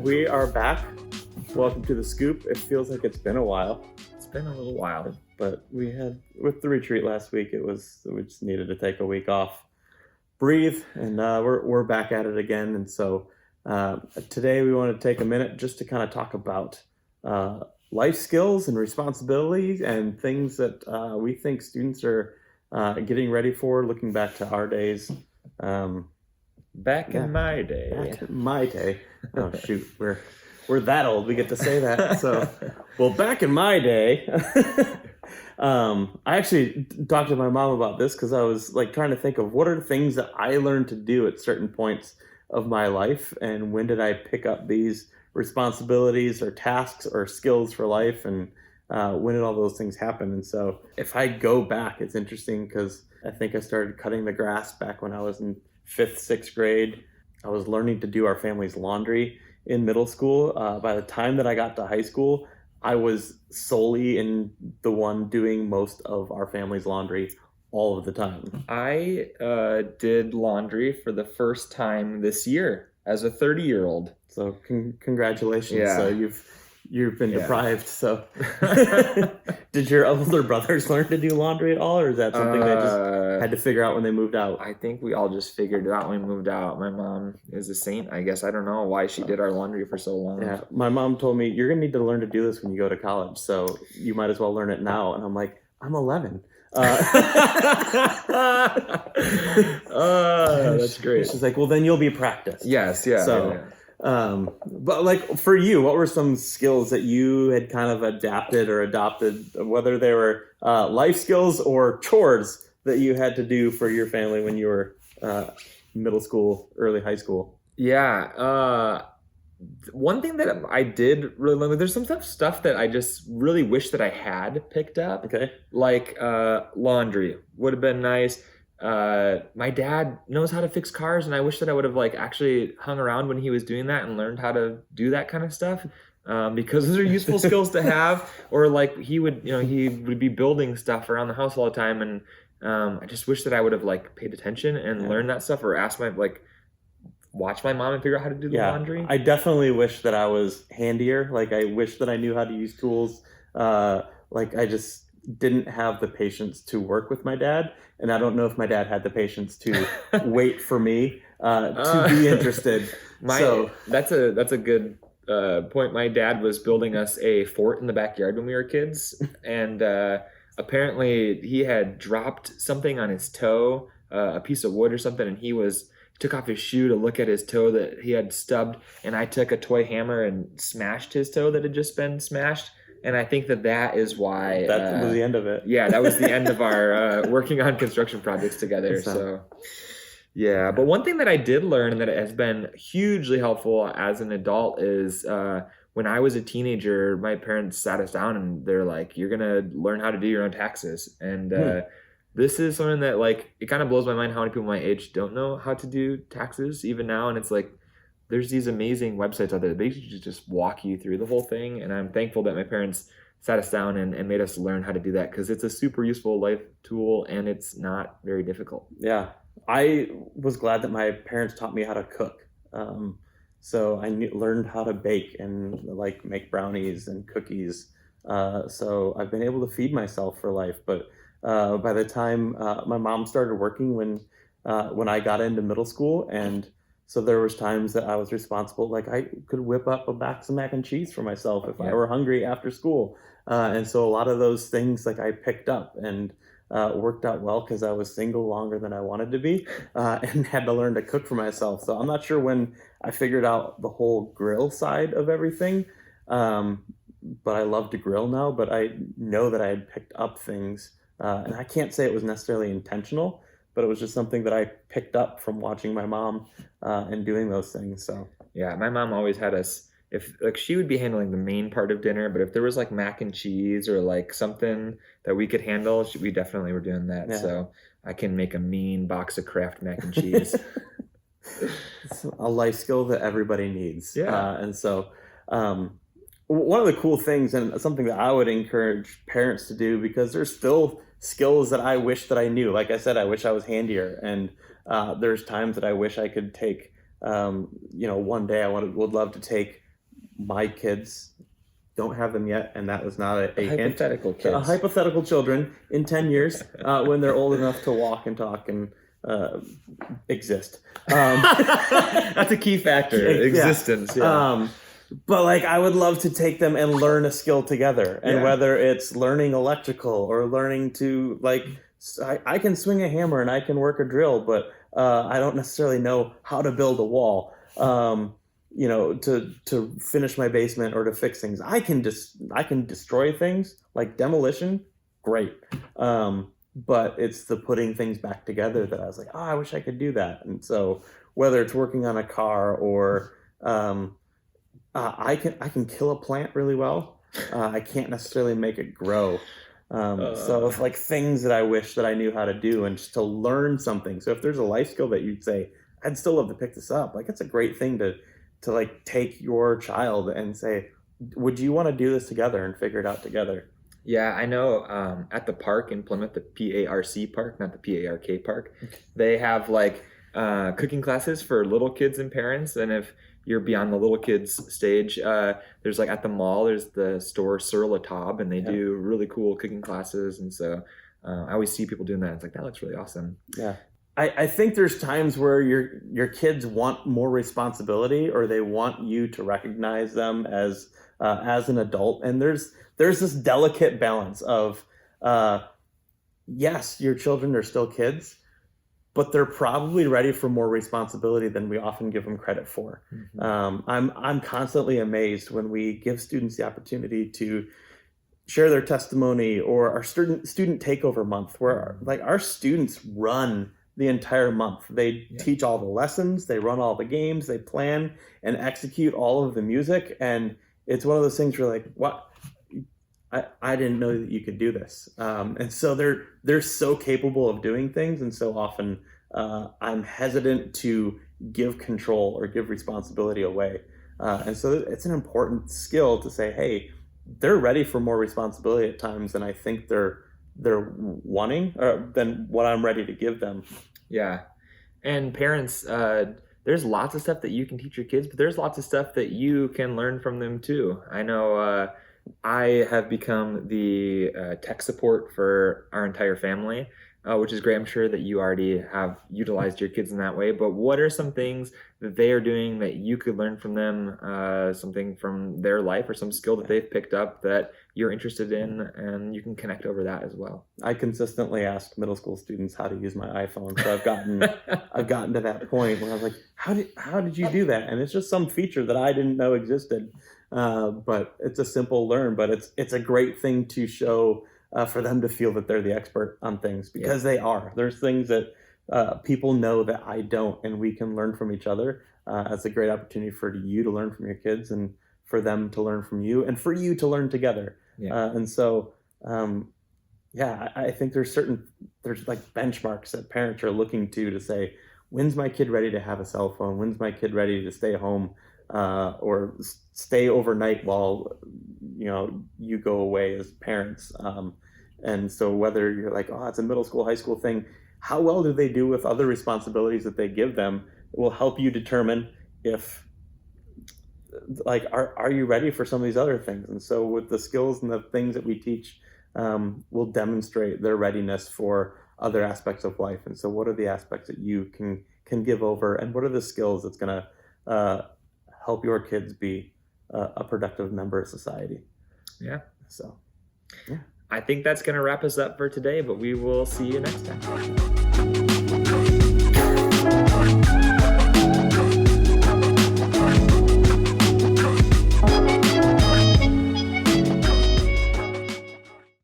We are back. Welcome to The Scoop. It feels like it's been a while. It's been a little while. But with the retreat last week, we just needed to take a week off, breathe, and we're back at it again. And so today we want to take a minute just to kind of talk about life skills and responsibilities and things that we think students are getting ready for, looking back to our days. Back in my day. Back in my day. Oh shoot, we're that old. We get to say that. So, well, back in my day, I actually talked to my mom about this because I was like trying to think of what are the things that I learned to do at certain points of my life, and when did I pick up these responsibilities or tasks or skills for life, and when did all those things happen? And so, if I go back, it's interesting because I think I started cutting the grass back when I was in 5th, 6th grade. I was learning to do our family's laundry in middle school. By the time that I got to high school, I was solely the one doing most of our family's laundry all of the time. I did laundry for the first time this year as a 30-year-old. So congratulations. Yeah. So you've been deprived. So did your older brothers learn to do laundry at all, or is that something they just had to figure out when they moved out? I think we all just figured it out when we moved out. My mom is a saint, I guess. I don't know why she did our laundry for so long. Yeah, my mom told me, you're going to need to learn to do this when you go to college, so you might as well learn it now. And I'm like, I'm 11. That's great. She's like, well, then you'll be practiced. Yes, yeah. So, yeah. But like for you, what were some skills that you had kind of adapted or adopted, whether they were life skills or chores that you had to do for your family when you were middle school, early high school? Yeah. One thing that I did really love, there's some stuff that I just really wish that I had picked up. Okay. Like laundry would have been nice. My dad knows how to fix cars, and I wish that I would have like actually hung around when he was doing that and learned how to do that kind of stuff. Because those are useful skills to have. Or like he would be building stuff around the house all the time, and I just wish that I would have like paid attention and learned that stuff, or asked watch my mom and figure out how to do the laundry. I definitely wish that I was handier. Like I wish that I knew how to use tools. Like I just didn't have the patience to work with my dad, and I don't know if my dad had the patience to wait for me to be interested. That's a good point. My dad was building us a fort in the backyard when we were kids, and apparently he had dropped something on his toe, a piece of wood or something, and he took off his shoe to look at his toe that he had stubbed, and I took a toy hammer and smashed his toe that had just been smashed. And I think that is why... That was the end of it. Yeah, that was the end of our working on construction projects together. So, yeah. But one thing that I did learn and that has been hugely helpful as an adult is when I was a teenager, my parents sat us down and they're like, you're going to learn how to do your own taxes. And this is something that it kind of blows my mind how many people my age don't know how to do taxes even now. And it's like, there's these amazing websites out there that basically just walk you through the whole thing. And I'm thankful that my parents sat us down and made us learn how to do that, because it's a super useful life tool and it's not very difficult. Yeah. I was glad that my parents taught me how to cook. So I learned how to bake and make brownies and cookies. So I've been able to feed myself for life. But by the time my mom started working when I got into middle school, and so there was times that I was responsible, like I could whip up a box of mac and cheese for myself if I were hungry after school. And so a lot of those things I picked up and worked out well because I was single longer than I wanted to be and had to learn to cook for myself. So I'm not sure when I figured out the whole grill side of everything, but I love to grill now. But I know that I had picked up things, and I can't say it was necessarily intentional, but it was just something that I picked up from watching my mom and doing those things. So yeah, my mom always had us, if she would be handling the main part of dinner, but if there was mac and cheese or something that we could handle, we definitely were doing that. Yeah. So I can make a mean box of Kraft mac and cheese. It's a life skill that everybody needs. Yeah. And so one of the cool things, and something that I would encourage parents to do, because there's still skills that I wish that I knew. Like I said, I wish I was handier, and there's times that I wish I could take. One day I would love to take my kids don't have them yet, and that was not a hint. Hypothetical kids. Hypothetical children in 10 years when they're old enough to walk and talk and exist. That's a key factor. Existence. Yeah. But like, I would love to take them and learn a skill together, and whether it's learning electrical or learning to like, I can swing a hammer and I can work a drill, but I don't necessarily know how to build a wall. You know, to finish my basement or to fix things. I can destroy things, like demolition, great. But it's the putting things back together that I was like, oh, I wish I could do that. And so whether it's working on a car or I can kill a plant really well. I can't necessarily make it grow. So it's like things that I wish that I knew how to do, and just to learn something. So if there's a life skill that you'd say, I'd still love to pick this up. Like, it's a great thing to like take your child and say, would you want to do this together and figure it out together? Yeah, I know at the park in Plymouth, the PARC park, not the PARK park, they have like cooking classes for little kids and parents. And if you're beyond the little kids stage, there's like at the mall, there's the store Sur La Table, and they do really cool cooking classes. And so I always see people doing that. It's like, that looks really awesome. Yeah. I think there's times where your kids want more responsibility, or they want you to recognize them as an adult, and there's this delicate balance of yes, your children are still kids, but they're probably ready for more responsibility than we often give them credit for. Mm-hmm. I'm constantly amazed when we give students the opportunity to share their testimony, or our student takeover month, where like our students run the entire month. They teach all the lessons, they run all the games, they plan and execute all of the music. And it's one of those things where like, what? I didn't know that you could do this. And so they're so capable of doing things. And so often I'm hesitant to give control or give responsibility away. And so it's an important skill to say, hey, they're ready for more responsibility at times than I think they're wanting, or than what I'm ready to give them. Yeah. And parents, there's lots of stuff that you can teach your kids, but there's lots of stuff that you can learn from them too. I know I have become the tech support for our entire family, which is great. I'm sure that you already have utilized your kids in that way, but what are some things that they are doing that you could learn from them, something from their life or some skill that they've picked up that you're interested in, and you can connect over that as well? I consistently ask middle school students how to use my iPhone. So I've gotten to that point where I was like, how did you do that? And it's just some feature that I didn't know existed. But it's a simple learn, but it's a great thing to show for them to feel that they're the expert on things, because they are. There's things that people know that I don't, and we can learn from each other. It's a great opportunity for you to learn from your kids, and for them to learn from you, and for you to learn together. And so, I think there's like benchmarks that parents are looking to say, when's my kid ready to have a cell phone? When's my kid ready to stay home or stay overnight while you go away as parents? And so whether you're like, oh, it's a middle school, high school thing, how well do they do with other responsibilities that they give them? It will help you determine if, like, are you ready for some of these other things? And so with the skills and the things that we teach, we'll demonstrate their readiness for other aspects of life. And so what are the aspects that you can give over, and what are the skills that's going to help your kids be a productive member of society? Yeah. So, I think that's going to wrap us up for today, but we will see you next time.